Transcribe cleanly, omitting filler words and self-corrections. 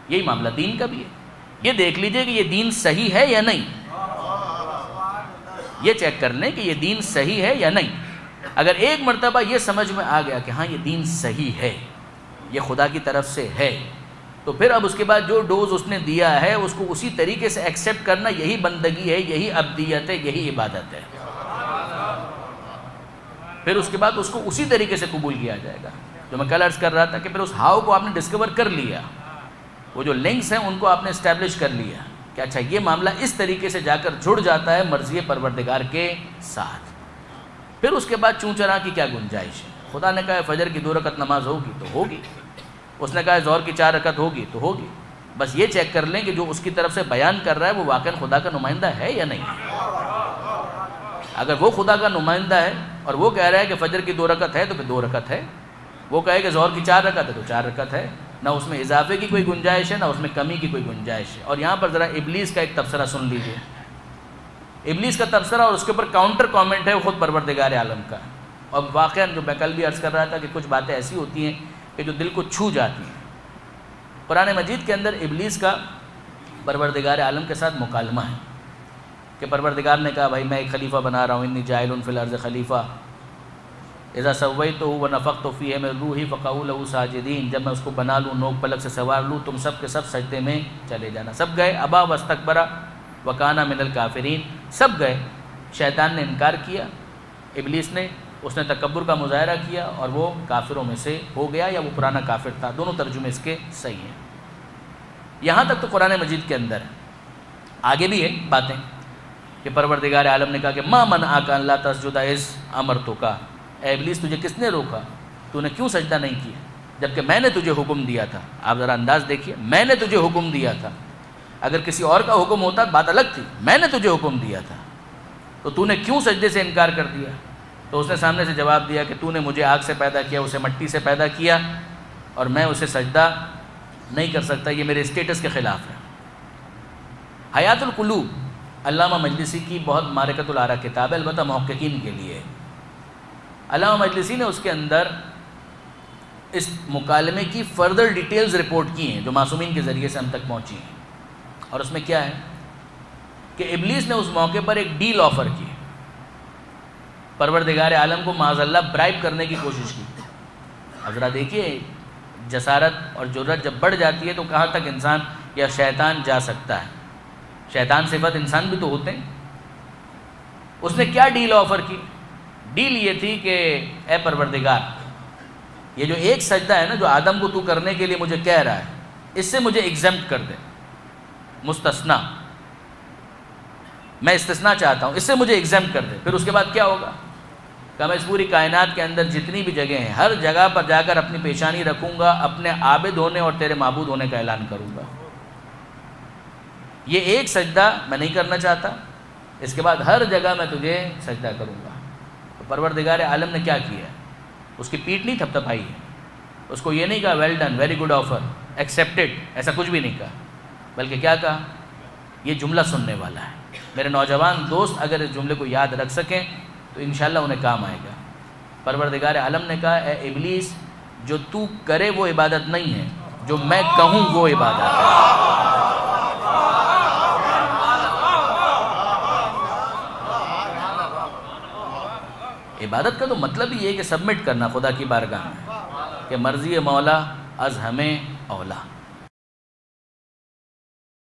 یہی معاملہ دین کا بھی ہے. یہ دیکھ لیجئے کہ یہ دین صحیح ہے یا نہیں, یہ چیک کر لیں کہ یہ دین صحیح ہے یا نہیں. اگر ایک مرتبہ یہ سمجھ میں آ گیا کہ ہاں یہ دین صحیح ہے, یہ خدا کی طرف سے ہے, تو پھر اب اس کے بعد جو ڈوز اس نے دیا ہے اس کو اسی طریقے سے ایکسیپٹ کرنا, یہی بندگی ہے, یہی عبدیت ہے, یہی عبادت ہے. پھر اس کے بعد اس کو اسی طریقے سے قبول کیا جائے گا. جو میں کل عرض کر رہا تھا کہ پھر اس ہاؤ کو آپ نے ڈسکور کر لیا, وہ جو لنکس ہیں ان کو آپ نے اسٹیبلش کر لیا کہ اچھا یہ معاملہ اس طریقے سے جا کر جڑ جاتا ہے مرضی پروردگار کے ساتھ. پھر اس کے بعد چوں چرا کی کیا گنجائش ہے. خدا نے کہا فجر کی 2 رکعت نماز ہوگی تو ہوگی, اس نے کہا ظہر کی 4 رکعت ہوگی تو ہوگی. بس یہ چیک کر لیں کہ جو اس کی طرف سے بیان کر رہا ہے وہ واقعا خدا کا نمائندہ ہے یا نہیں. اگر وہ خدا کا نمائندہ ہے اور وہ کہہ رہا ہے کہ فجر کی 2 رکعت ہے تو پھر 2 رکعت ہے, وہ کہے کہ ظہر کی 4 رکعت ہے تو 4 رکعت ہے, نہ اس میں اضافے کی کوئی گنجائش ہے نہ اس میں کمی کی کوئی گنجائش ہے. اور یہاں پر ذرا ابلیس کا ایک تبصرہ سن لیجئے. ابلیس کا تبصرہ اور اس کے اوپر کاؤنٹر کامنٹ ہے وہ خود پروردگار عالم کا. اور واقعا جو میں کل بھی عرض کر رہا تھا کہ کچھ باتیں ایسی ہوتی ہیں کہ جو دل کو چھو جاتی ہیں. قرآن مجید کے اندر ابلیس کا پروردگار عالم کے ساتھ مکالمہ ہے کہ پروردگار نے کہا بھائی میں ایک خلیفہ بنا رہا ہوں, انی جاعل فی الارض خلیفہ, اذا سویتہ ونفخت فیہ من روحی فقعوا لہ ساجدین, جب میں اس کو بنا لوں, نوک پلک سے سوار لوں, تم سب کے سب سجدے میں چلے جانا. سب گئے, ابا واستکبر وکان من الکافرین, سب گئے. شیطان نے انکار کیا, ابلیس نے, اس نے تکبر کا مظاہرہ کیا اور وہ کافروں میں سے ہو گیا, یا وہ پرانا کافر تھا. دونوں ترجمے اس کے صحیح ہیں. یہاں تک تو قرآن مجید کے اندر آگے بھی ہے باتیں کہ پروردگار عالم نے کہا کہ ما منعک ان لا تسجد اذ امرتک, اے ابلیس تجھے کس نے روکا, تو نے کیوں سجدہ نہیں کیا جبکہ میں نے تجھے حکم دیا تھا. آپ ذرا انداز دیکھیے, میں نے تجھے حکم دیا تھا. اگر کسی اور کا حکم ہوتا بات الگ تھی, میں نے تجھے حکم دیا تھا تو نے کیوں سجدے سے انکار کر دیا. تو اس نے سامنے سے جواب دیا کہ تو نے مجھے آگ سے پیدا کیا, اسے مٹی سے پیدا کیا, اور میں اسے سجدہ نہیں کر سکتا, یہ میرے اسٹیٹس کے خلاف ہے. حیات القلوب علامہ مجلسی کی بہت معرکۃ الآراء کتاب ہے, البتہ محققین کے لیے. علامہ مجلسی نے اس کے اندر اس مکالمے کی فردر ڈیٹیلز رپورٹ کی ہیں جو معصومین کے ذریعے سے ہم تک پہنچی ہیں. اور اس میں کیا ہے کہ ابلیس نے اس موقع پر ایک ڈیل آفر کی, پروردگار عالم کو معاذ اللہ برائب کرنے کی کوشش کی. اب ذرا دیکھیے جسارت اور جرأت جب بڑھ جاتی ہے تو کہاں تک انسان یا شیطان جا سکتا ہے. شیطان صفت انسان بھی تو ہوتے ہیں. اس نے کیا ڈیل آفر کی؟ ڈیل یہ تھی کہ اے پروردگار, یہ جو ایک سجدہ ہے نا جو آدم کو تو کرنے کے لیے مجھے کہہ رہا ہے, اس سے مجھے ایگزمپٹ کر دے, مستثنا, میں استثناء چاہتا ہوں, اس سے مجھے ایگزمپٹ کر دے. پھر اس کے بعد کیا ہوگا کہ میں اس پوری کائنات کے اندر جتنی بھی جگہ ہیں ہر جگہ پر جا کر اپنی پیشانی رکھوں گا, اپنے عابد ہونے اور تیرے معبود ہونے کا اعلان کروں گا. یہ ایک سجدہ میں نہیں کرنا چاہتا, اس کے بعد ہر جگہ میں تجھے سجدہ کروں گا. تو پروردگار عالم نے کیا کیا, اس کی پیٹھ نہیں تھپتھپائی ہے, اس کو یہ نہیں کہا well done, very good offer, accepted, ایسا کچھ بھی نہیں کہا, بلکہ کیا کہا, یہ جملہ سننے والا ہے. میرے نوجوان دوست اگر اس جملے کو یاد رکھ سکیں تو انشاءاللہ انہیں کام آئے گا. پروردگار عالم نے کہا اے ابلیس, جو تو کرے وہ عبادت نہیں ہے, جو میں کہوں وہ عبادت ہے. عبادت کا تو مطلب یہ ہے کہ سبمٹ کرنا خدا کی بارگاہ میں کہ مرضی مولا از ہمیں اولا.